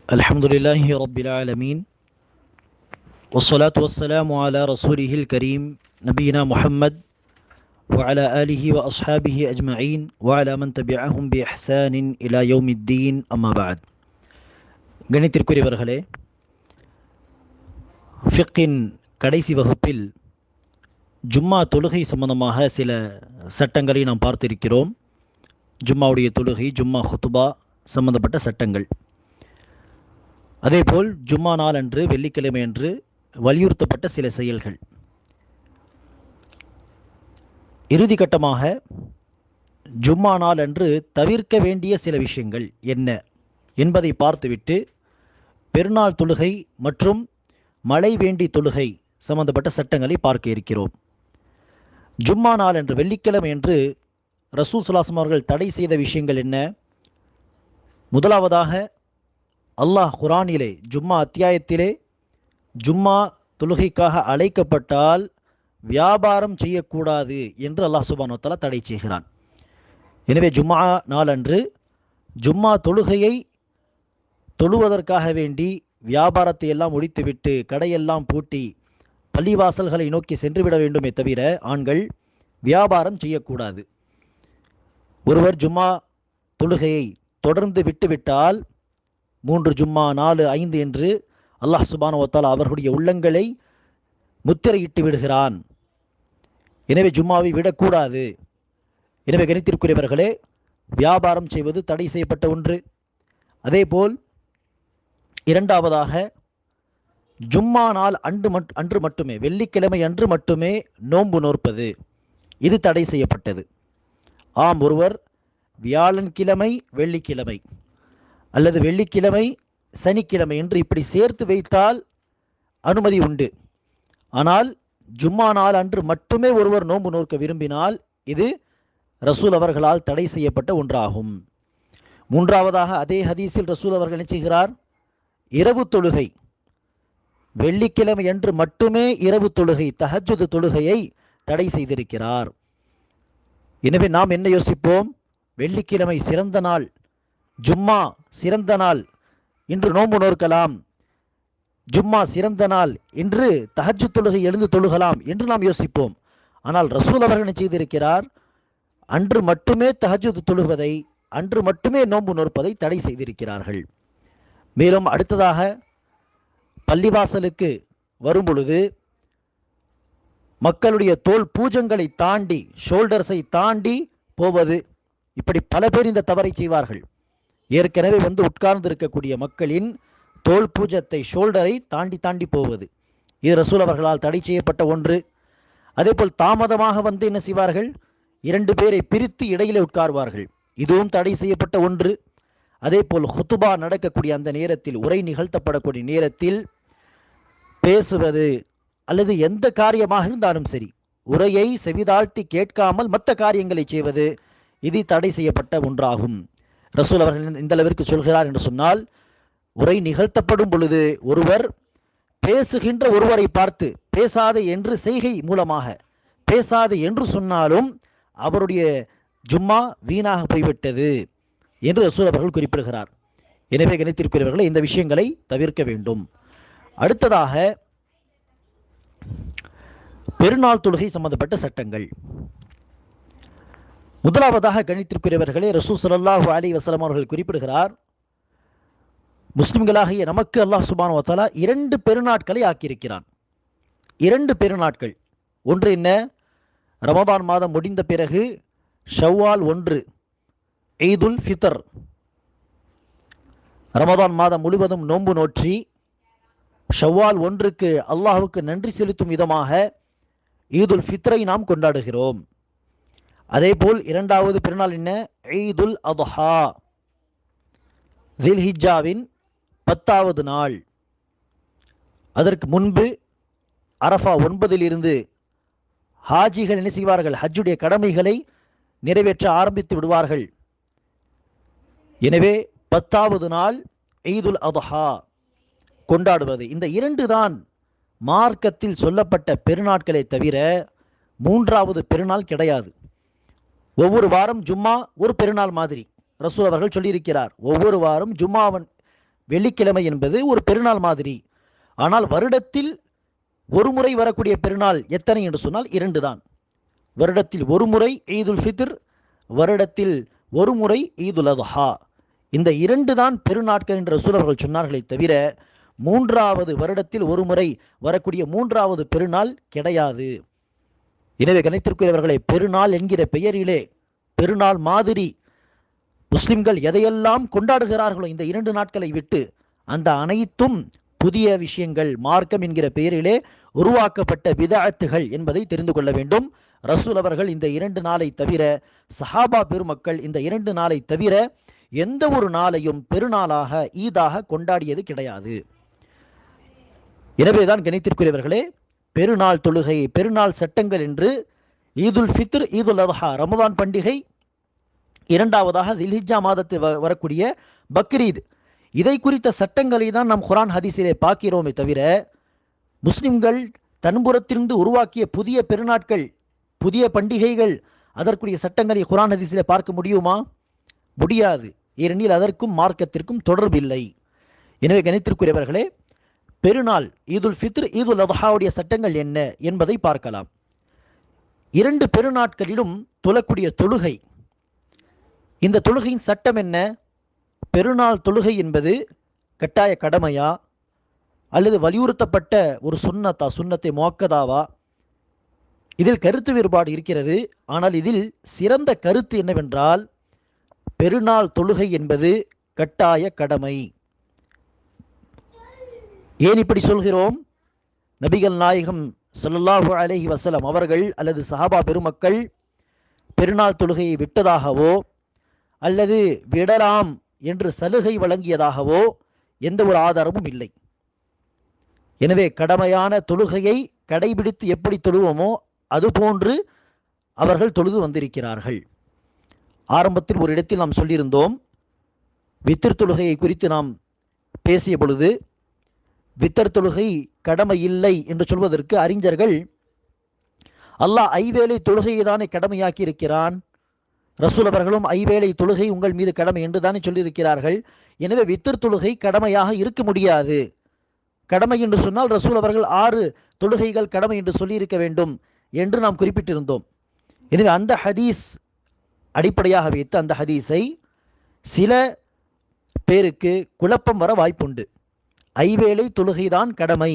الحمد لله رب العالمين والصلاة والسلام على رسوله الكريم نبينا محمد وعلى آله وأصحابه أجمعين وعلى من تبعهم بإحسان إلى يوم الدين أما بعد கணித்திற்குரியவர்களே, ஃபிக்கின் கடைசி வகுப்பில் ஜும்மா தொழுகை சம்பந்தமாக சில சட்டங்களை நாம் பார்த்திருக்கிறோம். ஜும்மாவுடைய தொழுகை, ஜும்மா ஹுத்துபா சம்பந்தப்பட்ட சட்டங்கள். அதேபோல் ஜும்மா நாள் அன்று, வெள்ளிக்கிழமை அன்று வலியுறுத்தப்பட்ட சில செயல்கள். இறுதி கட்டமாக ஜும்மா நாள் அன்று தவிர்க்க வேண்டிய சில விஷயங்கள் என்ன என்பதை பார்த்துவிட்டு பெருநாள் தொழுகை மற்றும் மழை வேண்டி தொழுகை சம்பந்தப்பட்ட சட்டங்களை பார்க்க இருக்கிறோம். ஜும்மா நாள் அன்று, வெள்ளிக்கிழமை என்று ரசூல் ஸல்லல்லாஹு அலைஹி வஸல்லம் அவர்கள் தடை செய்த விஷயங்கள் என்ன? முதலாவதாக, அல்லாஹ் குர்ஆனிலே ஜும்மா அத்தியாயத்திலே ஜும்மா தொழுகைக்காக அழைக்கப்பட்டால் வியாபாரம் செய்யக்கூடாது என்று அல்லாஹ் சுப்ஹானஹு வ தஆலா தடை செய்கிறான். எனவே ஜும்மா நாளன்று ஜும்மா தொழுகையை தொழுவதற்காக வேண்டி வியாபாரத்தை எல்லாம் முடித்துவிட்டு கடையெல்லாம் பூட்டி பள்ளிவாசல்களை நோக்கி சென்றுவிட வேண்டுமே தவிர ஆண்கள் வியாபாரம் செய்யக்கூடாது. ஒருவர் ஜும்மா தொழுகையை தொடர்ந்து விட்டுவிட்டால் 3 ஜும்மா 4 5 என்று அல்லாஹ் சுப்ஹானஹு வ தஆலா அவர்களுடைய உள்ளங்களை முத்திரையிட்டு விடுகிறான். எனவே ஜும்மாவை விடக்கூடாது. எனவே கணித்திற்குரியவர்களே, வியாபாரம் செய்வது தடை செய்யப்பட்ட ஒன்று. அதேபோல் இரண்டாவதாக, ஜும்மா நாள் அன்று மட்டுமே, வெள்ளிக்கிழமை அன்று மட்டுமே நோன்பு நோற்பது, இது தடை செய்யப்பட்டது. ஆம், ஒருவர் வியாழன்கிழமை வெள்ளிக்கிழமை அல்லது வெள்ளிக்கிழமை சனிக்கிழமை என்று இப்படி சேர்த்து வைத்தால் அனுமதி உண்டு. ஆனால் ஜும்மா நாள் அன்று மட்டுமே ஒருவர் நோன்பு நோக்க விரும்பினால் இது ரசூல் அவர்களால் தடை செய்யப்பட்ட ஒன்றாகும். மூன்றாவதாக, அதே ஹதீஸில் ரசூல் அவர்கள் என்ன செய்கிறார்? இரவு தொழுகை, வெள்ளிக்கிழமை அன்று மட்டுமே இரவு தொழுகை, தஹஜ்ஜுத் தொழுகையை தடை செய்திருக்கிறார். எனவே நாம் என்ன யோசிப்போம்? வெள்ளிக்கிழமை சிறந்த நாள், ஜும்மா சிறந்த நாள், இன்று நோன்பு நோக்கலாம், ஜும்மா சிறந்த நாள், இன்று தஹஜ்ஜுத் தொழுகை எழுந்து தொழுகலாம் என்று நாம் யோசிப்போம். ஆனால் ரசூல் அவர்கள் என்ன செய்திருக்கிறார்? அன்று மட்டுமே தஹஜ்ஜுத் தொழுவதை, அன்று மட்டுமே நோன்பு நோற்பதை தடை செய்திருக்கிறார்கள். மேலும் அடுத்ததாக, பள்ளிவாசலுக்கு வரும் பொழுது மக்களுடைய தோல் பூஜங்களை தாண்டி, ஷோல்டர்ஸை தாண்டி போவது, இப்படி பல பேர் இந்த தவறை செய்வார்கள். ஏற்கனவே உட்கார்ந்து இருக்கக்கூடிய மக்களின் தோல் பூஜத்தை, ஷோல்டரை தாண்டி தாண்டி போவது, இது ரசூல் அவர்களால் தடை செய்யப்பட்ட ஒன்று. அதேபோல் தாமதமாக என்ன செய்வார்கள்? 2 பேரை பிரித்து இடையிலே உட்கார்வார்கள், இதுவும் தடை செய்யப்பட்ட ஒன்று. அதேபோல் ஹுத்துபா நடக்கக்கூடிய அந்த நேரத்தில், உரை நிகழ்த்தப்படக்கூடிய நேரத்தில் பேசுவது அல்லது எந்த காரியமாக இருந்தாலும் சரி, உரையை செவிதாழ்த்தி கேட்காமல் மற்ற காரியங்களை செய்வது, இது தடை செய்யப்பட்ட ஒன்றாகும். ரசூல் அவர்கள் இந்த அளவிற்கு சொல்கிறார் என்று சொன்னால், உரை நிகழ்த்தப்படும் பொழுது ஒருவர் பேசுகின்ற ஒருவரை பார்த்து பேசாது என்று செய்கை மூலமாக பேசாது என்று சொன்னாலும் அவருடைய ஜும்மா வீணாக போய்விட்டது என்று ரசூல் அவர்கள் குறிப்பிடுகிறார். எனவே கணித்திருக்கிறவர்களை இந்த விஷயங்களை தவிர்க்க வேண்டும். அடுத்ததாக, பெருநாள் தொழுகை சம்பந்தப்பட்ட சட்டங்கள். முதலாவதாக கணித்திற்குரியவர்களே, ரசூல் ஸல்லல்லாஹு அலைஹி வஸல்லம் அவர்கள் குறிப்பிடுகிறார், முஸ்லிம்களாகிய நமக்கு அல்லாஹ் சுப்ஹானஹு வ தஆலா 2 பெருநாட்களை ஆக்கியிருக்கிறான். 2 பெருநாட்கள். ஒன்று என்ன? ரமதான் மாதம் முடிந்த பிறகு ஷவ்வால் 1 ஈதுல் ஃபித்ர், ரமதான் மாதம் முழுவதும் நோன்பு நோற்றி ஷவ்வால் 1க்கு அல்லாஹ்வுக்கு நன்றி செலுத்தும் விதமாக ஈதுல் ஃபித்ரை நாம் கொண்டாடுகிறோம். அதேபோல் இரண்டாவது பெருநாள் என்ன? ஈதுல் அத்ஹா, தில்ஹிஜ்ஜாவின் 10வது நாள். அதற்கு முன்பு அரஃபா 9 ஹாஜிகள் என்ன செய்வார்கள்? ஹஜ்ஜுடைய கடமைகளை நிறைவேற்ற ஆரம்பித்து விடுவார்கள். எனவே 10வது நாள் ஈதுல் அத்ஹா கொண்டாடுவது. இந்த 2 தான் மார்க்கத்தில் சொல்லப்பட்ட பெருநாட்களை தவிர 3வது பெருநாள் கிடையாது. ஒவ்வொரு வாரம் ஜும்மா ஒரு பெருநாள் மாதிரி ரசூல் அவர்கள் சொல்லியிருக்கிறார். ஒவ்வொரு வாரம் ஜும்மாவன் வெள்ளிக்கிழமை என்பது ஒரு பெருநாள் மாதிரி. ஆனால் வருடத்தில் ஒரு முறை வரக்கூடிய பெருநாள் எத்தனை என்று சொன்னால் 2 தான். வருடத்தில் ஒரு முறை ஈதுல் ஃபித்ர், வருடத்தில் ஒரு முறை ஈதுல் அத்ஹா. இந்த 2 தான் பெருநாட்கள் என்று ரசூல் அவர்கள் சொன்னார்களே தவிர மூன்றாவது வருடத்தில் ஒரு முறை வரக்கூடிய மூன்றாவது பெருநாள் கிடையாது. எனவே கணித்திருக்கிறவர்களை, பெருநாள் என்கிற பெயரிலே பெருநாள் மாதிரி முஸ்லிம்கள் எதையெல்லாம் கொண்டாடுகிறார்களோ இந்த 2 நாட்களை விட்டு, அந்த அனைத்தும் புதிய விஷயங்கள், மார்க்கம் என்கிற பெயரிலே உருவாக்கப்பட்ட பிதஅத்துகள் என்பதை தெரிந்து கொள்ள வேண்டும். ரசூல் அவர்கள் இந்த 2 நாளை தவிர, சஹாபா பெருமக்கள் இந்த 2 நாளை தவிர எந்த ஒரு நாளையும் பெருநாளாக, ஈதாக கொண்டாடியது கிடையாது. எனவேதான் கணித்திற்குரியவர்களே, பெருநாள் தொழுகை, பெருநாள் சட்டங்கள் என்று ஈதுல் ஃபித்ர், ஈதுல் அத்ஹா ரமதான் பண்டிகை, இரண்டாவதாக தில்ஹிஜ்ஜா மாதத்தில் வரக்கூடிய பக்ரீத், இதை குறித்த சட்டங்களை தான் நாம் குர்ஆன் ஹதீஸிலே பார்க்கிறோமே தவிர முஸ்லிம்கள் தன்புறத்திலிருந்து உருவாக்கிய புதிய பெருநாட்கள், புதிய பண்டிகைகள், அதற்குரிய சட்டங்களை குர்ஆன் ஹதீஸிலே பார்க்க முடியுமா? முடியாது. ஏனெனில் அதற்கும் மார்க்கத்திற்கும் தொடர்பில்லை. எனவே கணித்திற்குரியவர்களே, பெருநாள் ஈதுல் ஃபித்ர், ஈதுல் அத்ஹாவுடைய சட்டங்கள் என்ன என்பதை பார்க்கலாம். 2 பெருநாட்களிலும் தொழக்கூடிய தொழுகை, இந்த தொழுகையின் சட்டம் என்ன? பெருநாள் தொழுகை என்பது கட்டாய கடமையா அல்லது வலியுறுத்தப்பட்ட ஒரு சுன்னத்தா, சுன்னத்தை முஅக்கதாவா? இதில் கருத்து வேறுபாடு இருக்கிறது. ஆனால் இதில் சிறந்த கருத்து என்னவென்றால், பெருநாள் தொழுகை என்பது கட்டாய கடமை. ஏன் இப்படி சொல்கிறோம்? நபிகள் நாயகம் ஸல்லல்லாஹு அலைஹி வஸல்லம் அவர்கள் அல்லது சஹாபா பெருமக்கள் பெருநாள் தொழுகையை விட்டதாகவோ அல்லது விடலாம் என்று சலுகை வழங்கியதாகவோ எந்த ஒரு ஆதாரமும் இல்லை. எனவே கடமையான தொழுகையை கடைபிடித்து எப்படி தொழுவோமோ அதுபோன்று அவர்கள் தொழுது வந்திருக்கிறார்கள். ஆரம்பத்தில் ஒரு இடத்தில் நாம் சொல்லியிருந்தோம், வித்திர் தொழுகையை குறித்து நாம் பேசிய பொழுது, வித்தர் தொழுகை கடமை இல்லை என்று சொல்வதற்கு அறிஞர்கள், அல்லாஹ் ஐவேளை தொழுகையை தானே கடமையாக்கி இருக்கிறான், ரசூல் அவர்களும் ஐவேளை தொழுகை உங்கள் மீது கடமை என்று தானே சொல்லியிருக்கிறார்கள், எனவே வித்தர் தொழுகை கடமையாக இருக்க முடியாது. கடமை என்று சொன்னால் ரசூல் அவர்கள் 6 தொழுகைகள் கடமை என்று சொல்லியிருக்க வேண்டும் என்று நாம் குறிப்பிட்டிருந்தோம். எனவே அந்த ஹதீஸ் அடிப்படையாக வைத்து அந்த ஹதீஸை சில பேருக்கு குழப்பம் வர வாய்ப்புண்டு. ஐவேளை தொழுகைதான் கடமை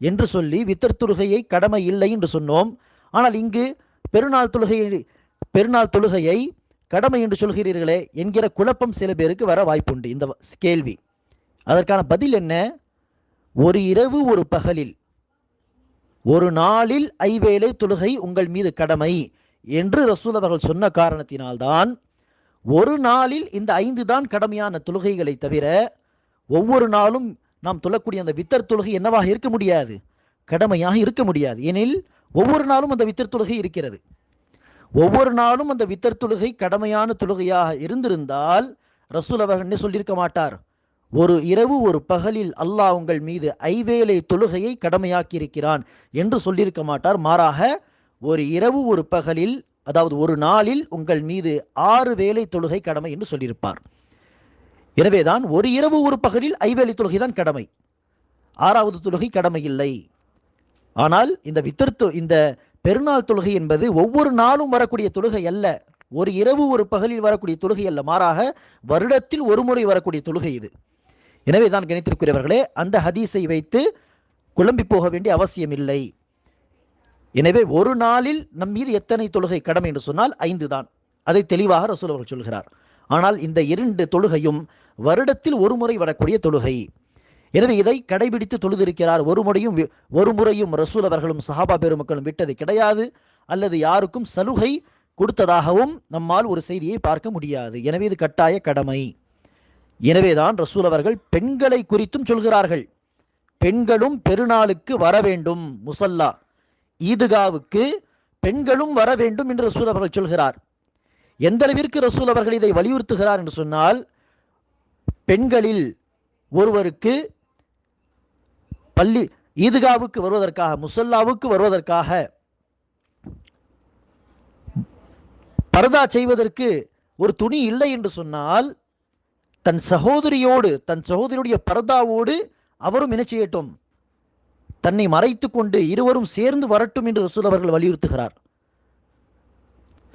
என்று சொல்லி வித்தர் தொழுகையை கடமை இல்லை என்று சொன்னோம். ஆனால் இங்கு பெருநாள் தொழுகையை கடமை என்று சொல்கிறீர்களே என்கிற குழப்பம் சில பேருக்கு வர வாய்ப்புண்டு. இந்த கேள்வி, அதற்கான பதில் என்ன? ஒரு இரவு ஒரு பகலில் ஒரு நாளில் ஐவேளை தொழுகை உங்கள் மீது கடமை என்று ரசூல் அவர்கள் சொன்ன காரணத்தினால்தான் ஒரு நாளில் இந்த 5 தான் கடமையான தொழுகைகளை தவிர ஒவ்வொரு நாளும் நாம் தொழக்கூடிய அந்த வித்தர் தொழுகை என்னவாக இருக்க முடியாது, கடமையாக இருக்க முடியாது. ஏனில் ஒவ்வொரு நாளும் அந்த வித்தர் தொழுகை இருக்கிறது. ஒவ்வொரு நாளும் அந்த வித்தர் தொழுகை கடமையான தொழுகையாக இருந்திருந்தால் ரசூல் அவர்கள் என்ன சொல்லியிருக்க மாட்டார்? ஒரு இரவு ஒரு பகலில் அல்லாஹ் உங்கள் மீது ஐவேளை தொழுகையை கடமையாக்கி இருக்கிறான் என்று சொல்லியிருக்க மாட்டார். மாறாக ஒரு இரவு ஒரு பகலில், அதாவது ஒரு நாளில் உங்கள் மீது 6 வேளை தொழுகை கடமை என்று சொல்லியிருப்பார். எனவேதான் ஒரு இரவு ஒரு பகலில் ஐவேளை தொழுகை தான் கடமை, 6வது தொழுகை கடமை இல்லை. ஆனால் இந்த பெருநாள் தொழுகை என்பது ஒவ்வொரு நாளும் வரக்கூடிய தொழுகை அல்ல, ஒரு இரவு ஒரு பகலில் வரக்கூடிய தொழுகை அல்ல, மாறாக வருடத்தில் ஒரு முறை வரக்கூடிய தொழுகை இது. எனவே தான் கணித்திருக்கிறவர்களே, அந்த ஹதீஸை வைத்து குழம்பி போக வேண்டிய அவசியம் இல்லை. எனவே ஒரு நாளில் நம் மீது எத்தனை தொழுகை கடமை என்று சொன்னால் 5 தான். அதை தெளிவாக ரசூல் அவர்கள் சொல்கிறார். ஆனால் இந்த 2 தொழுகையும் வருடத்தில் ஒரு முறை வரக்கூடிய தொழுகை. எனவே இதை கடைபிடித்து தொழுதிருக்கிறார். ஒரு முறையும் ரசூல் அவர்களும் சஹாபா பெருமக்களும் விட்டது கிடையாது, அல்லது யாருக்கும் சலுகை கொடுத்ததாகவும் நம்மால் ஒரு செய்தியை பார்க்க முடியாது. எனவே இது கட்டாய கடமை. எனவேதான் ரசூல் அவர்கள் பெண்களை குறித்தும் சொல்கிறார்கள், பெண்களும் பெருநாளுக்கு வர வேண்டும், முசல்லா ஈதுகாவுக்கு பெண்களும் வர வேண்டும் என்று ரசூல் அவர்கள் சொல்கிறார். எந்த அளவிற்கு ரசூல் அவர்கள் இதை வலியுறுத்துகிறார் என்று சொன்னால், பெண்களில் ஒருவருக்கு பள்ளி ஈதுகாவுக்கு வருவதற்காக, முசல்லாவுக்கு வருவதற்காக பர்தா செய்வதற்கு ஒரு துணி இல்லை என்று சொன்னால் தன் சகோதரியுடைய பர்தாவோடு அவரும் என்ன செய்யட்டும், தன்னை மறைத்து கொண்டு இருவரும் சேர்ந்து வரட்டும் என்று ரசூல் அவர்கள் வலியுறுத்துகிறார்.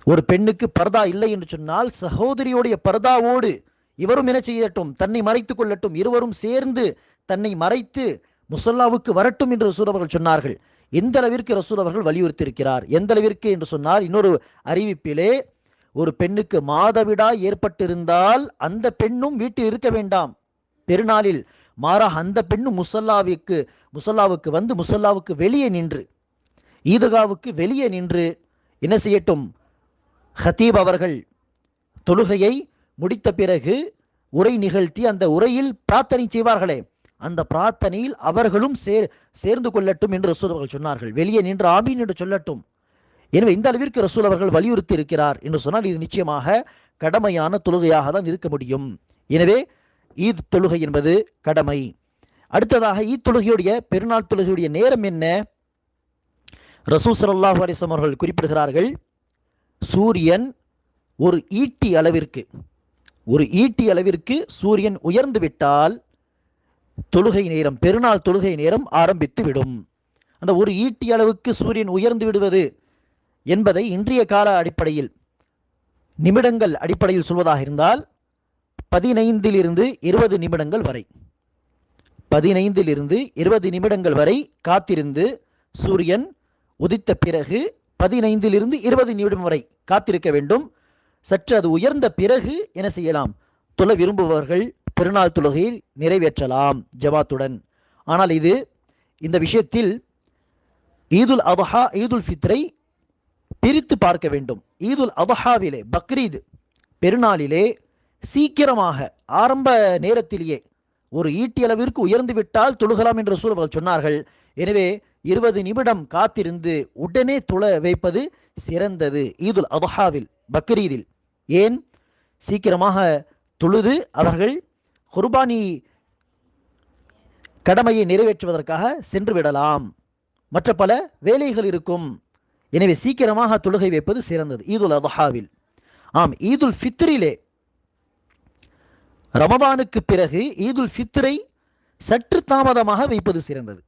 ஒரு பெண்ணுக்கு பர்தா இல்லை என்று சொன்னால் சகோதரியுடைய பர்தாவோடு இவரும் என்ன செய்யட்டும், தன்னை மறைத்துக் கொள்ளட்டும், இருவரும் சேர்ந்து தன்னை மறைத்து முசல்லாவுக்கு வரட்டும் என்று ரசூல் அவர்கள் சொன்னார்கள். எந்த அளவிற்கு ரசூல் அவர்கள் வலியுறுத்தி இருக்கிறார், எந்த அளவிற்கு என்று சொன்னால், இன்னொரு அறிவிப்பிலே ஒரு பெண்ணுக்கு மாதவிடாய் ஏற்பட்டிருந்தால் அந்த பெண்ணும் வீட்டில் இருக்க வேண்டாம் பெருநாளில், மாறாக அந்த பெண்ணும் முசல்லாவுக்கு வந்து முசல்லாவுக்கு வெளியே நின்று, ஈதகாவுக்கு வெளியே நின்று என்ன செய்யட்டும், ஹத்தீப் அவர்கள் தொழுகையை முடித்த பிறகு உரை நிகழ்த்தி அந்த உரையில் பிரார்த்தனை செய்வார்களே, அந்த பிரார்த்தனையில் அவர்களும் சேர்ந்து கொள்ளட்டும் என்று ரசூல் அவர்கள் சொன்னார்கள். வெளியே நின்று ஆமீன் என்று சொல்லட்டும். எனவே இந்த அளவிற்கு ரசூல் அவர்கள் வலியுறுத்தி இருக்கிறார் என்று சொன்னால் இது நிச்சயமாக கடமையான தொழுகையாக தான் இருக்க முடியும். எனவே ஈத் தொழுகை என்பது கடமை. அடுத்ததாக ஈத் தொழுகையுடைய பெருநாள் தொழுகையுடைய நேரம் என்ன? ரசூல் ஸல்லல்லாஹு அலைஹி வஸல்லம் அவர்கள் குறிப்பிடுகிறார்கள், சூரியன் ஒரு ஈட்டி அளவிற்கு சூரியன் உயர்ந்து விட்டால் தொழுகை நேரம், பெருநாள் தொழுகை நேரம் ஆரம்பித்து விடும். அந்த ஒரு ஈட்டி அளவுக்கு சூரியன் உயர்ந்து விடுவது என்பதை இன்றைய கால அடிப்படையில், நிமிடங்கள் அடிப்படையில் சொல்வதாக இருந்தால் 15 20 நிமிடங்கள் வரை, 15 20 நிமிடங்கள் வரை காத்திருந்து சூரியன் உதித்த பிறகு 15 20 நிமிடம் வரை காத்திருக்க வேண்டும். சற்று அது உயர்ந்த பிறகு என்ன செய்யலாம், தொழ விரும்புபவர்கள் பெருநாள் தொழுகையை நிறைவேற்றலாம் ஜமாத்துடன். ஆனால் இந்த விஷயத்தில் ஈதுல் அத்ஹா ஈதுல் ஃபித்ரை பிரித்து பார்க்க வேண்டும். ஈதுல் அத்ஹாவிலே, பக்ரீத் பெருநாளிலே சீக்கிரமாக ஆரம்ப நேரத்திலேயே ஒரு ஈட்டி அளவிற்கு உயர்ந்து விட்டால் தொழுகலாம் என்று ரசூல் அவர்கள் சொன்னார்கள். எனவே 20 நிமிடம் காத்திருந்து உடனே தொழ வைப்பது சிறந்தது ஈதுல் அத்ஹாவில், பக்ரீதில். ஏன்? சீக்கிரமாக தொழுது அவர்கள் குர்பானி கடமையை நிறைவேற்றுவதற்காக சென்று விடலாம், மற்ற பல வேலைகள் இருக்கும். எனவே சீக்கிரமாக தொழுகை வைப்பது சிறந்தது ஈதுல் அத்ஹாவில். ஆம், ஈதுல் ஃபித்ரிலே, ரமதானுக்கு பிறகு ஈதுல் ஃபித்ரை சற்று தாமதமாக வைப்பது சிறந்தது.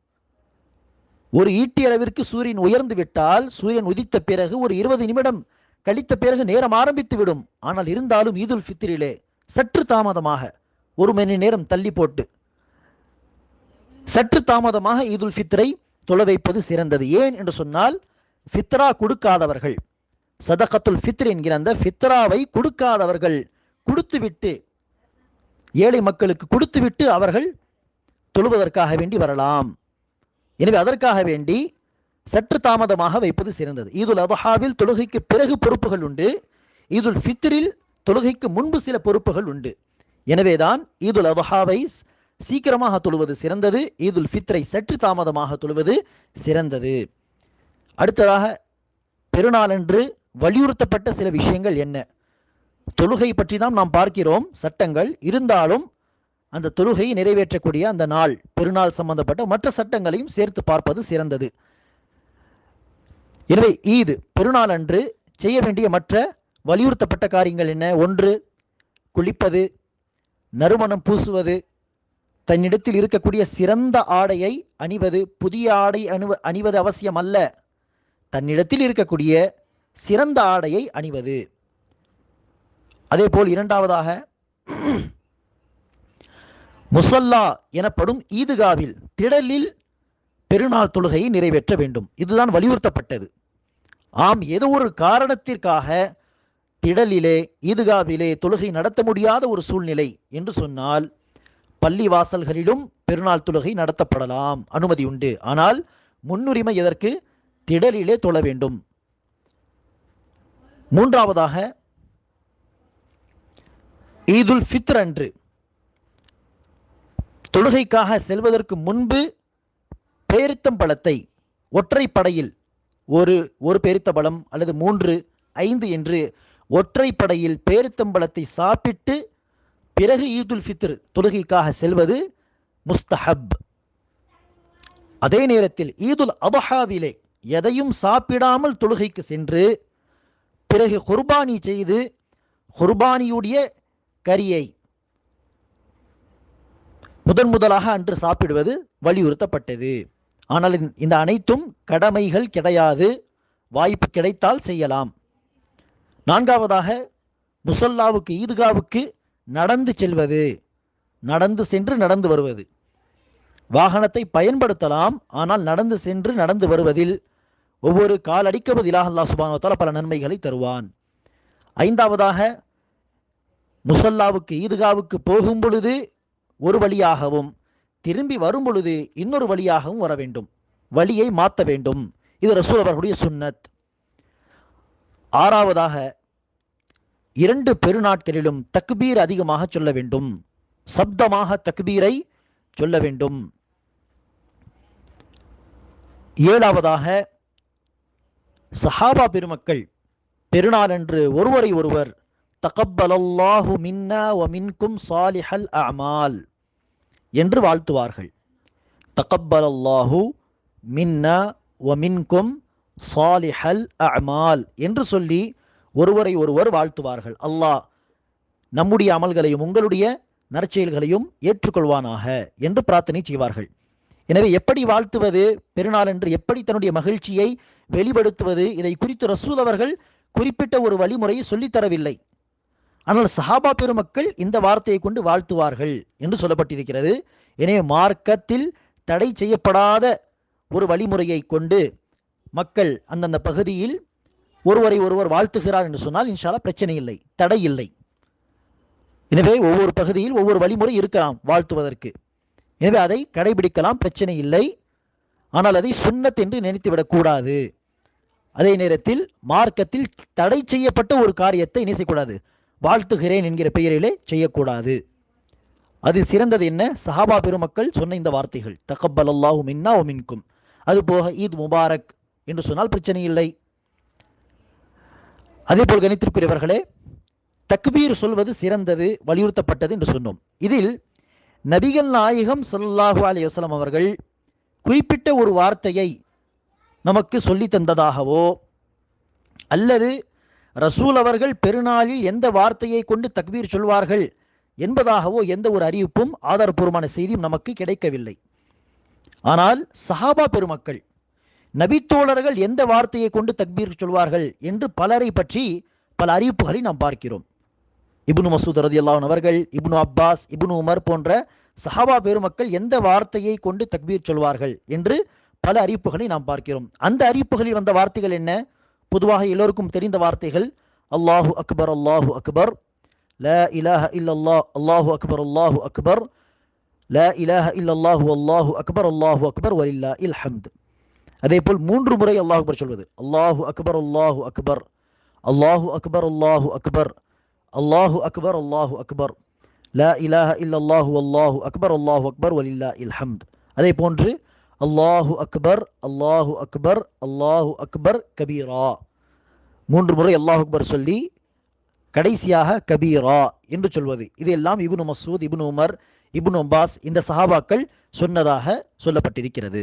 ஒரு ஈட்டி அளவிற்கு சூரியன் உயர்ந்து விட்டால், சூரியன் உதித்த பிறகு ஒரு 20 நிமிடம் கழித்த பிறகு நேரம் ஆரம்பித்து விடும். ஆனால் இருந்தாலும் ஈதுல் ஃபித்ரிலே சற்று தாமதமாக, 1 மணி நேரம் தள்ளி போட்டு சற்று தாமதமாக ஈதுல் ஃபித்ரை தொழ வைப்பது சிறந்தது. ஏன் என்று சொன்னால், ஃபித்ரா கொடுக்காதவர்கள், சதகத்துல் ஃபித்ர் என்கிற அந்த ஃபித்ராவை கொடுக்காதவர்கள், கொடுத்துவிட்டு ஏழை மக்களுக்கு கொடுத்துவிட்டு அவர்கள் தொழுவதற்காக வேண்டி வரலாம். எனவே அதற்காக வேண்டி சற்று தாமதமாக வைப்பது சிறந்தது. ஈதுல் அத்ஹாவில் தொழுகைக்கு பிறகு பொறுப்புகள் உண்டு, ஈதுல் ஃபித்ரில் தொழுகைக்கு முன்பு சில பொறுப்புகள் உண்டு. எனவேதான் ஈதுல் அத்ஹாவை சீக்கிரமாக தொழுவது சிறந்தது, ஈதுல் ஃபித்ரை சற்று தாமதமாக தொழுவது சிறந்தது. அடுத்ததாக பெருநாளன்று வலியுறுத்தப்பட்ட சில விஷயங்கள் என்ன? தொழுகை பற்றி தான் நாம் பார்க்கிறோம், சட்டங்கள் இருந்தாலும் அந்த தொழுகையை நிறைவேற்றக்கூடிய அந்த நாள், பெருநாள் சம்பந்தப்பட்ட மற்ற சட்டங்களையும் சேர்த்து பார்ப்பது சிறந்தது. எனவே பெருநாள் அன்று செய்ய வேண்டிய மற்ற வலியுறுத்தப்பட்ட காரியங்கள் என்ன? 1, குளிப்பது, நறுமணம் பூசுவது, தன்னிடத்தில் இருக்கக்கூடிய சிறந்த ஆடையை அணிவது. புதிய ஆடை அணிவது அவசியம் அல்ல, தன்னிடத்தில் இருக்கக்கூடிய சிறந்த ஆடையை அணிவது. அதே போல் 2வதாக முசல்லா எனப்படும் ஈதுகாவில், திடலில் பெருநாள் தொழுகையை நிறைவேற்ற வேண்டும். இதுதான் வலியுறுத்தப்பட்டது. ஆம், ஏதோ ஒரு காரணத்திற்காக திடலிலே, ஈதுகாவிலே தொழுகை நடத்த முடியாத ஒரு சூழ்நிலை என்று சொன்னால், பள்ளி வாசல்களிலும் பெருநாள் தொழுகை நடத்தப்படலாம், அனுமதி உண்டு. ஆனால் முன்னுரிமை எதற்கு? திடலிலே தொழ வேண்டும். 3வதாக ஈதுல் ஃபித்ர் அன்று தொழுகைக்காக செல்வதற்கு முன்பு பேரித்தம்பழத்தை ஒற்றைப்படையில், ஒரு பேரித்தம்பழம் அல்லது 3, 5 என்று ஒற்றைப்படையில் பேரித்தம்பழத்தை சாப்பிட்டு பிறகு ஈதுல் ஃபித்ர் தொழுகைக்காக செல்வது முஸ்தஹப். அதே நேரத்தில் ஈதுல் அத்ஹாவிலே எதையும் சாப்பிடாமல் தொழுகைக்கு சென்று பிறகு குர்பானி செய்து குர்பானியுடைய கரியை முதலாக அன்று சாப்பிடுவது வலியுறுத்தப்பட்டது. ஆனால் இந்த அனைத்தும் கடமைகள் கிடையாது, வாய்ப்பு கிடைத்தால் செய்யலாம். நான்காவதாக முசல்லாவுக்கு ஈதுகாவுக்கு நடந்து செல்வது, நடந்து சென்று நடந்து வருவது. வாகனத்தை பயன்படுத்தலாம், ஆனால் நடந்து சென்று நடந்து வருவதில் ஒவ்வொரு கால் அடிக்க பதிலாக அல்லாஹ் சுப்ஹானஹு வ தஆலா பல நன்மைகளை தருவான். ஐந்தாவதாக முசல்லாவுக்கு ஈதுகாவுக்கு போகும் பொழுது ஒரு வழியாகவும் திரும்பி வரும் பொழுது இன்னொரு வழியாகவும் வர வேண்டும், வழியை மாற்ற வேண்டும். இது ரசூல் அவர்களுடைய சுன்னத். ஆறாவதாக 2 பெருநாட்களிலும் தக்பீர் அதிகமாக சொல்ல வேண்டும், சப்தமாக தக்பீரை சொல்ல வேண்டும். ஏழாவதாக சஹாபா பெருமக்கள் பெருநாளன்று ஒருவரை ஒருவர் தகப்பலல்லாஹு மின்னா வ மின்கும் சாலிஹல் அமால் என்று வாழ்த்துவார்கள். தகப்பலல்லாஹு மின்னா வ மின்கும் சாலிஹல் அமால் என்று சொல்லி ஒருவரை ஒருவர் வாழ்த்துவார்கள். அல்லாஹ் நம்முடைய அமல்களையும் உங்களுடைய நற்செயல்களையும் ஏற்றுக்கொள்வானாக என்று பிரார்த்தனை செய்வார்கள். எனவே எப்படி வாழ்த்துவது, பெருநாள் என்று எப்படி தன்னுடைய மகிழ்ச்சியை வெளிப்படுத்துவது, இதை குறித்து ரசூல் அவர்கள் குறிப்பிட்ட ஒரு வழிமுறையை சொல்லித்தரவில்லை. ஆனால் சஹாபா பெருமக்கள் இந்த வார்த்தையை கொண்டு வாழ்த்துவார்கள் என்று சொல்லப்பட்டிருக்கிறது. எனவே மார்க்கத்தில் தடை செய்யப்படாத ஒரு வழிமுறையை கொண்டு மக்கள் அந்தந்த பகுதியில் ஒருவரை ஒருவர் வாழ்த்துகிறார் என்று சொன்னால் இன்ஷா அல்லாஹ் பிரச்சனை இல்லை, தடை இல்லை. எனவே ஒவ்வொரு பகுதியில் ஒவ்வொரு வழிமுறை இருக்கலாம் வாழ்த்துவதற்கு. எனவே அதை கடைபிடிக்கலாம், பிரச்சனை இல்லை. ஆனால் அதை சுன்னத் என்று நினைத்துவிடக்கூடாது. அதே நேரத்தில் மார்க்கத்தில் தடை செய்யப்பட்ட ஒரு காரியத்தை என்ன செய்யக்கூடாது, வாழ்த்துகிறேன் என்கிற பெயரிலே செய்யக்கூடாது. அது சிறந்தது என்ன, சஹாபா பெருமக்கள் சொன்ன இந்த வார்த்தைகள் தகப்பலல்லாஹு மின்னா வ மின்கும். அதுபோக ஈத் முபாரக் என்று சொன்னால் பிரச்சனை இல்லை. அதேபோல் கணித்திற்குரியவர்களே, தக்பீர் சொல்வது சிறந்தது, வலியுறுத்தப்பட்டது என்று சொன்னோம். இதில் நபிகள் நாயகம் ஸல்லல்லாஹு அலைஹி வஸல்லம் அவர்கள் குறிப்பிட்ட ஒரு வார்த்தையை நமக்கு சொல்லி தந்ததாகவோ அல்லது ரசூல் அவர்கள் பெருநாளில் எந்த வார்த்தையை கொண்டு தக்பீர் சொல்வார்கள் என்பதாகவோ எந்த ஒரு அறிவிப்பும் ஆதாரபூர்வமான செய்தியும் நமக்கு கிடைக்கவில்லை. ஆனால் சஹாபா பெருமக்கள் நபித்தோழர்கள் எந்த வார்த்தையை கொண்டு தக்பீர் சொல்வார்கள் என்று பலரை பற்றி பல அறிவிப்புகளை நாம் பார்க்கிறோம். இப்னு மசூத் ரலியல்லாஹு அன்ஹு அவர்கள், இப்னு அப்பாஸ், இப்னு உமர் போன்ற சஹாபா பெருமக்கள் எந்த வார்த்தையை கொண்டு தக்பீர் சொல்வார்கள் என்று பல அறிவிப்புகளை நாம் பார்க்கிறோம். அந்த அறிவிப்புகளில் வந்த வார்த்தைகள் என்ன? பொதுவாக எல்லோருக்கும் தெரிந்த வார்த்தைகள் அல்லாஹு அக்பர், அல்லாஹு அக்பர், லா இலாஹ இல்லல்லாஹ், அல்லாஹு அக்பர், அல்லாஹு அக்பர், லா இலாஹ இல்லல்லாஹு, அல்லாஹு அக்பர், அல்லாஹு அக்பர் வலில்லாஹில் ஹம்த். அதே போல் 3 முறை அல்லாஹு அக்பர் சொல்வது, அல்லாஹு அக்பர், அல்லாஹு அக்பர், அல்லாஹு அக்பர், அல்லாஹு அக்பர், அல்லாஹு அக்பர், அல்லாஹு அக்பர், லா இலாஹ இல்லல்லாஹு, அல்லாஹு அக்பர், அல்லாஹு அக்பர் வலில்லாஹில் ஹம்த். அதே போன்று அல்லாஹு அக்பர், அல்லாஹு அக்பர், அல்லாஹு அக்பர் கபீரா, 3 முறை அல்லாஹு அக்பர் சொல்லி கடைசியாக கபீரா என்று சொல்வது. இதெல்லாம் இப்னு மசூத், இப்னு உமர், இப்னு அப்பாஸ் இந்த சஹாபாக்கள் சொன்னதாக சொல்லப்பட்டிருக்கிறது.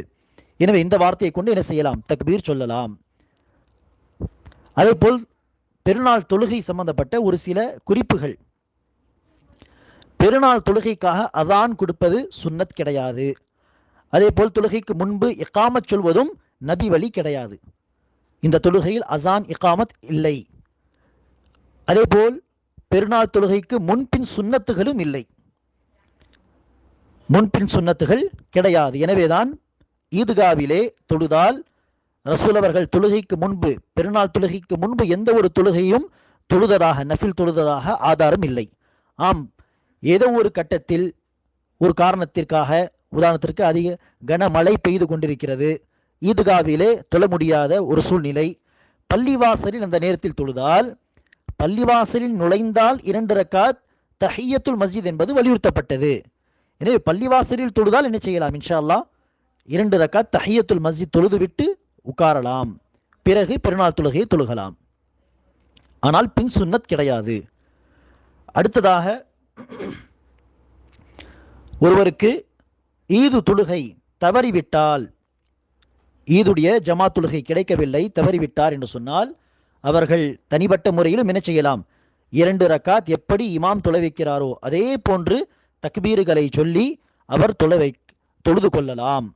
எனவே இந்த வார்த்தையை கொண்டு என்ன செய்யலாம், தக்பீர் சொல்லலாம். அதே போல் பெருநாள் தொழுகை சம்பந்தப்பட்ட ஒரு சில குறிப்புகள். பெருநாள் தொழுகைக்காக அதான் கொடுப்பது சுன்னத் கிடையாது. அதே போல் தொழுகைக்கு முன்பு இகாமத் சொல்வதும் நபி வழி கிடையாது. இந்த தொழுகையில் அசான் இகாமத் இல்லை. அதே போல் பெருநாள் தொழுகைக்கு முன்பின் சுன்னத்துகளும் இல்லை, முன்பின் சுன்னத்துகள் கிடையாது. எனவேதான் ஈதுகாவிலே தொழுதால் ரசூல் அவர்கள் தொழுகைக்கு முன்பு, பெருநாள் தொழுகைக்கு முன்பு எந்த ஒரு தொழுகையும் தொழுததாக, நஃபில் தொழுததாக ஆதாரம் இல்லை. ஆம், ஏதோ ஒரு கட்டத்தில் ஒரு காரணத்திற்காக, உதாரணத்திற்கு அதிக கனமழை பெய்து கொண்டிருக்கிறது, ஈதுகாவிலே தொழ முடியாத ஒரு சூழ்நிலை, பள்ளிவாசலில் அந்த நேரத்தில் தொழுதால், பள்ளிவாசலில் நுழைந்தால் 2 ரக்காத் தஹியத்துல் மஸ்ஜித் என்பது வலியுறுத்தப்பட்டது. எனவே பள்ளிவாசலில் தொழுதால் என்ன செய்யலாம், இன்ஷா அல்லாஹ் 2 ரக்காத் தஹியத்துல் மஸ்ஜித் தொழுது விட்டு உட்காரலாம், பிறகு பெருநாள் தொழுகையை தொழுகலாம். ஆனால் பின் சுன்னத் கிடையாது. அடுத்ததாக ஒருவருக்கு ஈது தொழுகை தவறிவிட்டால், ஈதுடைய ஜமாத் தொழுகை கிடைக்கவில்லை, தவறிவிட்டார் என்று சொன்னால் அவர்கள் தனிப்பட்ட முறையிலும் என்ன செய்யலாம், 2 ரக்காத் எப்படி இமாம் தொலை வைக்கிறாரோ அதே போன்று தக்பீர்களை சொல்லி அவர் தொழுது கொள்ளலாம்.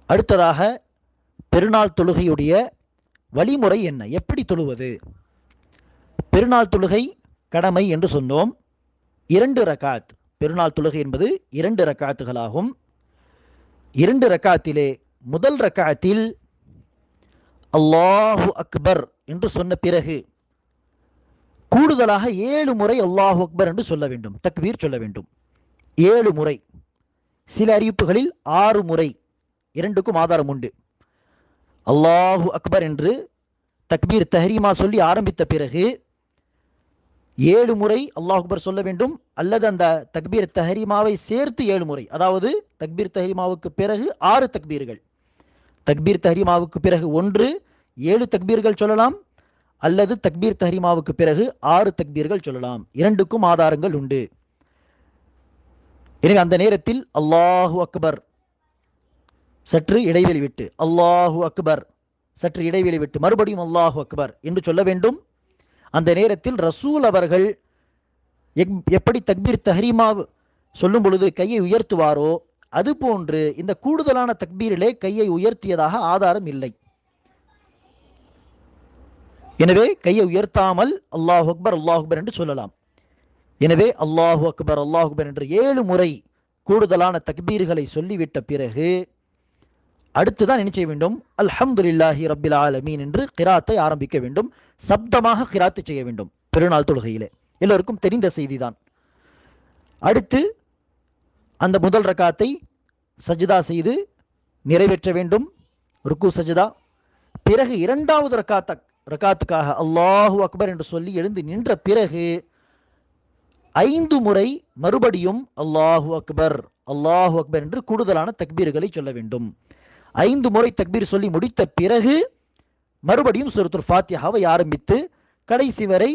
அடுத்ததாக பெருநாள் தொழுகையுடைய வழிமுறை என்ன, எப்படி தொழுவது? பெருநாள் தொழுகை கடமை என்று சொன்னோம். 2 ரக்காத். பெருநாள் தொழுகை என்பது 2 ரக்காத்துகளாகும். 2 ரக்காத்திலே முதல் ரக்காத்தில் அல்லாஹு அக்பர் என்று சொன்ன பிறகு கூடுதலாக 7 முறை அல்லாஹு அக்பர் என்று சொல்ல வேண்டும், தக்பீர் சொல்ல வேண்டும். 7 முறை, சில அறிவிப்புகளில் 6 முறை, இரண்டுக்கும் ஆதாரம் உண்டு. அல்லாஹு அக்பர் என்று தக்பீர் தஹ்ரீமா சொல்லி ஆரம்பித்த பிறகு 7 முறை அல்லாஹ் அக்பர் சொல்ல வேண்டும், அல்லது அந்த தக்பீர் தஹ்ரீமாவை சேர்த்து 7 முறை, அதாவது தக்பீர் தஹ்ரீமாவுக்கு பிறகு 6 தக்பீர்கள், தக்பீர் தஹ்ரீமாவுக்கு பிறகு 7 தக்பீர்கள் சொல்லலாம், அல்லது தக்பீர் தஹ்ரீமாவுக்கு பிறகு 6 தக்பீர்கள் சொல்லலாம். இரண்டுக்கும் ஆதாரங்கள் உண்டு. எனவே அந்த நேரத்தில் அல்லாஹு அக்பர் சற்று இடைவெளி விட்டு, அல்லாஹு அக்பர் சற்று இடைவெளி விட்டு மறுபடியும் அல்லாஹு அக்பர் என்று சொல்ல வேண்டும். அந்த நேரத்தில் ரசூல் அவர்கள் எப்படி தக்பீர் தஹ்ரீமா சொல்லும் பொழுது கையை உயர்த்துவாரோ அதுபோன்று இந்த கூடுதலான தக்பீரிலே கையை உயர்த்தியதாக ஆதாரம் இல்லை. எனவே கையை உயர்த்தாமல் அல்லாஹு அக்பர் அல்லாஹு அக்பர் என்று சொல்லலாம். எனவே அல்லாஹு அக்பர் அல்லாஹு அக்பர் என்று 7 முறை கூடுதலான தக்பீர்களை சொல்லிவிட்ட பிறகு அடுத்துதான் என்ன செய்ய வேண்டும்? அல்ஹம்துலில்லாஹி ரப்பில் ஆலமீன் என்று கிராத்தை ஆரம்பிக்க வேண்டும். சப்தமாக கிராத்து செய்ய வேண்டும். பெருநாள் தொழுகையிலே எல்லோருக்கும் தெரிந்த செய்திதான். அடுத்து அந்த முதல் ரக்காத்தை சஜ்தா செய்து நிறைவேற்ற வேண்டும், ருக்கு சஜ்தா. பிறகு 2வது ரக்காத்துக்காக அல்லாஹு அக்பர் என்று சொல்லி எழுந்து நின்ற பிறகு 5 முறை மறுபடியும் அல்லாஹு அக்பர் அல்லாஹு அக்பர் என்று கூடுதலான தக்பீர்களை சொல்ல வேண்டும். 5 முறை தக்பீர் சொல்லி முடித்த பிறகு மறுபடியும் சூரத்துல் ஃபாத்திஹாவை ஆரம்பித்து கடைசி வரை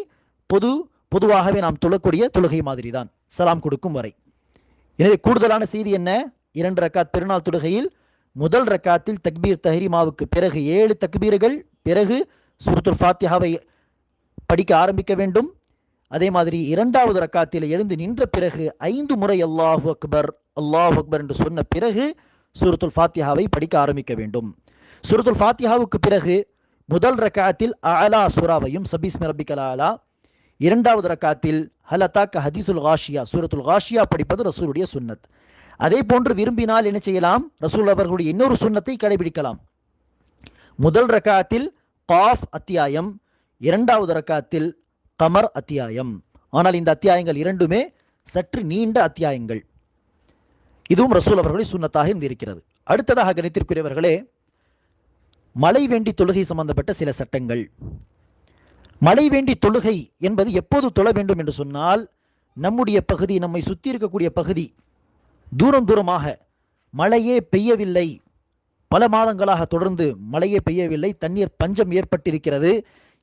பொதுவாகவே நாம் தொழக்கூடிய தொழுகை மாதிரி தான், சலாம் கொடுக்கும் வரை. எனவே கூடுதலான செய்தி என்ன? 2 ரக்காத் பெருநாள் தொழுகையில் முதல் ரக்காத்தில் தக்பீர் தஹ்ரீமாவுக்கு பிறகு 7 தக்பீர்கள், பிறகு சூரத்துல் ஃபாத்திஹாவை படிக்க ஆரம்பிக்க வேண்டும். அதே மாதிரி 2வது ரக்காத்தில் எழுந்து நின்ற பிறகு 5 முறை அல்லாஹு அக்பர் என்று சொன்ன பிறகு சூரத்துல் ஃபாத்திஹாவை படிக்க ஆரம்பிக்க வேண்டும். சூரத்துல் ஃபாத்திஹாவுக்கு பிறகு முதல் ரக்காத்தில் அலா சூராவையும் சபிஸ்மி ரப்பிக்கல் ஆலா, 2வது ரக்காத்தில் ஹலதாக்க ஹதீசுல் காஷியா சூரத்துல் காஷியா படிப்பது ரசூலுடைய சுன்னத். அதே போன்று விரும்பினால் என்ன செய்யலாம்? ரசூல் அவர்களுடைய இன்னொரு சுன்னத்தை கடைபிடிக்கலாம். முதல் ரக்காத்தில் காஃப் அத்தியாயம், 2வது ரக்காத்தில் கமர் அத்தியாயம். ஆனால் இந்த அத்தியாயங்கள் இரண்டுமே சற்று நீண்ட அத்தியாயங்கள். இதுவும் ரசூல் அவர்களுடைய சுன்னத்தாக இருந்திருக்கிறது. அடுத்ததாக கணித்திற்குரியவர்களே, மழை வேண்டி தொழுகை சம்பந்தப்பட்ட சில சட்டங்கள். மழை வேண்டி தொழுகை என்பது எப்போது தொழ வேண்டும் என்று சொன்னால், நம்முடைய பகுதி, நம்மை சுற்றி இருக்கக்கூடிய பகுதி தூரமாக மழையே பெய்யவில்லை, பல மாதங்களாக தொடர்ந்து மழையே பெய்யவில்லை, தண்ணீர் பஞ்சம் ஏற்பட்டிருக்கிறது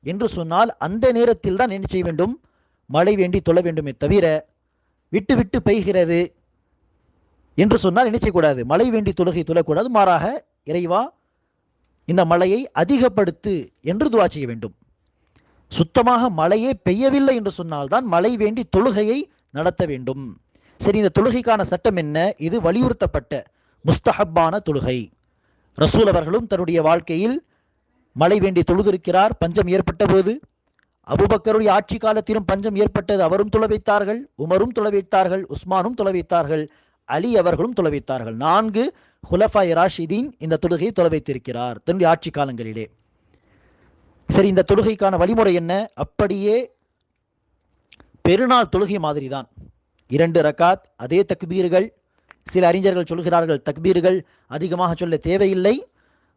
என்று சொன்னால் அந்த நேரத்தில் தான் என்ன செய்ய வேண்டும்? மழை வேண்டி தொழ வேண்டுமே தவிர விட்டு விட்டு பெய்கிறது என்று சொன்னால் என்ன செய்யக்கூடாது? மழை வேண்டி தொழுகை தொழக்கூடாது. மாறாக இறைவா இந்த மழையை அதிகப்படுத்து என்று துஆ செய்ய வேண்டும். சுத்தமாக மழையே பெய்யவில்லை என்று சொன்னால்தான் மழை வேண்டி தொழுகையை நடத்த வேண்டும். சரி, இந்த தொழுகைக்கான சட்டம் என்ன? இது வலியுறுத்தப்பட்ட முஸ்தஹப்பான தொழுகை. ரசூல் அவர்களும் தன்னுடைய வாழ்க்கையில் மழை வேண்டி தொழுதிருக்கிறார். பஞ்சம் ஏற்பட்ட போது அபூபக்கருடைய ஆட்சி காலத்திலும் பஞ்சம் ஏற்பட்டது, அவரும் தொழ வைத்தார்கள், உமரும் தொழ வைத்தார்கள், உஸ்மானும் தொழ வைத்தார்கள், அலி அவர்களும் தொழ வைத்தார்கள். 4 ஹுலஃபாய் ராஷிதீன் இந்த தொழுகையை தொழ வைத்திருக்கிறார் தன்னுடைய ஆட்சி காலங்களிலே. சரி, இந்த தொழுகைக்கான வழிமுறை என்ன? அப்படியே பெருநாள் தொழுகை மாதிரி தான். 2 ரக்காத், அதே தக்பீர்கள். சில அறிஞர்கள் சொல்கிறார்கள் தக்பீர்கள் அதிகமாக சொல்ல தேவையில்லை,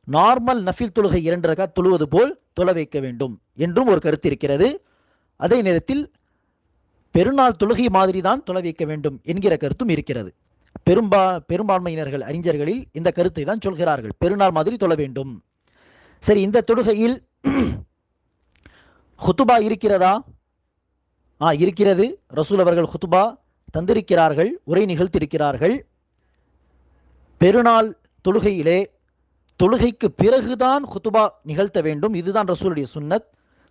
நார்மல் நஃபில் தொழுகை 2 ரக்காத் தொழுவது போல் தொழ வைக்க வேண்டும் என்றும் ஒரு கருத்து இருக்கிறது. அதே நேரத்தில் பெருநாள் தொழுகை மாதிரி தான் தொழ வைக்க வேண்டும் என்கிற கருத்தும் இருக்கிறது. பெரும்பான்மையினர்கள் அறிஞர்களில் இந்த கருத்தை தான் சொல்கிறார்கள், பெருநாள் மாதிரி தொழ வேண்டும். சரி, இந்த தொழுகையில் ஹுத்துபா இருக்கிறதா? இருக்கிறது. ரசூல் அவர்கள் ஹுத்துபா தந்திருக்கிறார்கள், உரை நிகழ்த்திருக்கிறார்கள். பெருநாள் தொழுகையிலே தொழுகைக்கு பிறகுதான் ஹுத்துபா நிகழ்த்த வேண்டும். இதுதான் ரசூலுடைய சுன்னத்.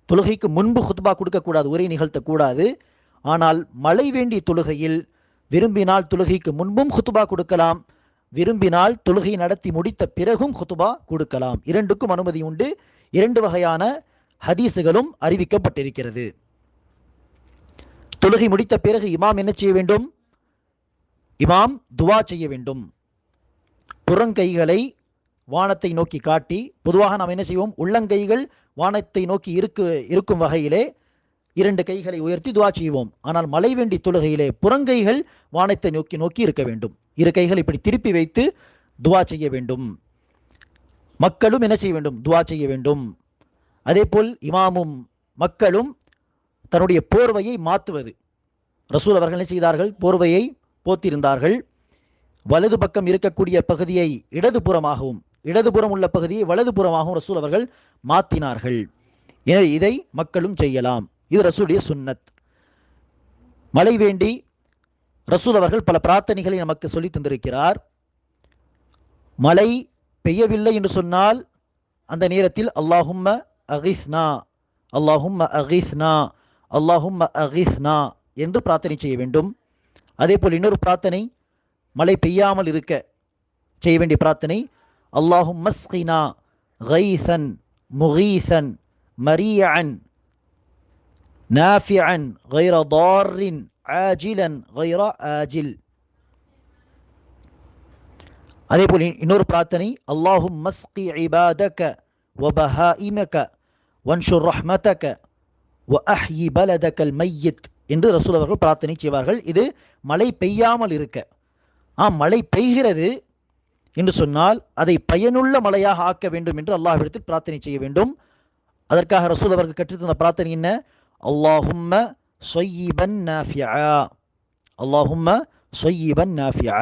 தொழுகைக்கு முன்பு ஹுத்துபா கொடுக்கக்கூடாது, உரை நிகழ்த்தக்கூடாது. ஆனால் மழை வேண்டிய தொழுகையில் விரும்பினால் தொழுகைக்கு முன்பும் குத்துபா கொடுக்கலாம், விரும்பினால் தொழுகை நடத்தி முடித்த பிறகும் குத்துபா கொடுக்கலாம். இரண்டுக்கும் அனுமதி உண்டு. இரண்டு வகையான ஹதீஸுகளும் அறிவிக்கப்பட்டிருக்கிறது. தொழுகை முடித்த பிறகு இமாம் என்ன செய்ய வேண்டும்? இமாம் துவா செய்ய வேண்டும். புறங்கைகளை வானத்தை நோக்கி காட்டி, பொதுவாக நாம் என்ன செய்வோம், உள்ளங்கைகள் வானத்தை நோக்கி இருக்கும் வகையிலே இரண்டு கைகளை உயர்த்தி துவா செய்வோம். ஆனால் மழை வேண்டி தொழுகையிலே புறங்கைகள் வானத்தை நோக்கி இருக்க வேண்டும். இரு கைகள் இப்படி திருப்பி வைத்து துவா செய்ய வேண்டும். மக்களும் என்ன செய்ய வேண்டும்? துவா செய்ய வேண்டும். அதே போல் இமாமும் மக்களும் தன்னுடைய போர்வையை மாற்றுவது. ரசூல் அவர்கள் என்ன செய்தார்கள்? போர்வையை போத்திருந்தார்கள். வலது பக்கம் இருக்கக்கூடிய பகுதியை இடதுபுறமாகவும், இடதுபுறம் உள்ள பகுதியை வலதுபுறமாகவும் ரசூல் அவர்கள் மாற்றினார்கள். எனவே இதை மக்களும் செய்யலாம். இது ரசூலுடைய சுன்னத். மழை வேண்டி ரசூல் அவர்கள் பல பிரார்த்தனைகளை நமக்கு சொல்லி தந்திருக்கிறார். மழை பெய்யவில்லை என்று சொன்னால் அந்த நேரத்தில் அல்லாஹும்ம அகிஸ்னா, அல்லாஹும்ம அகிஸ்னா, அல்லாஹும்ம அகிஸ்னா என்று பிரார்த்தனை செய்ய வேண்டும். அதே போல் இன்னொரு பிரார்த்தனை, மழை பெய்யாமல் இருக்க செய்ய வேண்டிய பிரார்த்தனை, அல்லாஹும்ம ஸ்கினா கைசன் முகீசன் மரியன் நாஃபிஅன் கைர தாரின் ஆஜிலன் கைர ஆஜில். அதே போல் இன்னொரு பிரார்த்தனை, அல்லாஹும்ம ஸ்கி இபாதக வபஹாயிமக வன்ஷுர் ரஹ்மதக வஅஹ்யி பலதகல் மையித் என்று ரசூல் அவர்கள் பிரார்த்தனை செய்வார்கள். இது மழை பெய்யாமல் இருக்க. மழை பெய்கிறது என்று சொன்னால் அதை பயனுள்ள மழையாக ஆக்க வேண்டும் என்று அல்லாஹ்விடத்தில் பிரார்த்தனை செய்ய வேண்டும். அதற்காக ரசூல் அவர்கள் கற்றுத்தந்த பிரார்த்தனை என்ன? அல்லாஹும்ம ஸய்யிபன் நாஃபிஆ, அல்லாஹும்ம ஸய்யிபன் நாஃபிஆ.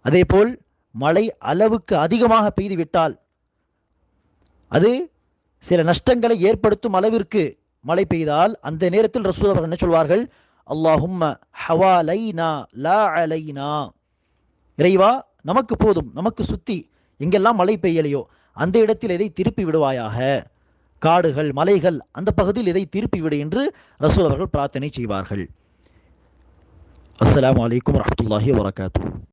அதே போல் மழை அளவுக்கு அதிகமாக பெய்துவிட்டால் அது சில நஷ்டங்களை ஏற்படுத்தும் அளவிற்கு மழை பெய்தால் அந்த நேரத்தில் ரசூல் அவர்கள் என்ன சொல்வார்கள்? அல்லாஹும்ம ஹவாலைனா லா அலைனா, இறைவா நமக்கு போதும், நமக்கு சுத்தி எங்கெல்லாம் மழை பெய்யலையோ அந்த இடத்தில் இதை திருப்பி விடுவாயாக, காடுகள் மலைகள் அந்த பகுதியில் இதை திருப்பி விடு என்று ரசூல் அவர்கள் பிரார்த்தனை செய்வார்கள். அஸ்ஸலாமு அலைக்கும் வரஹ்மத்துல்லாஹி வபரகாத்துஹு.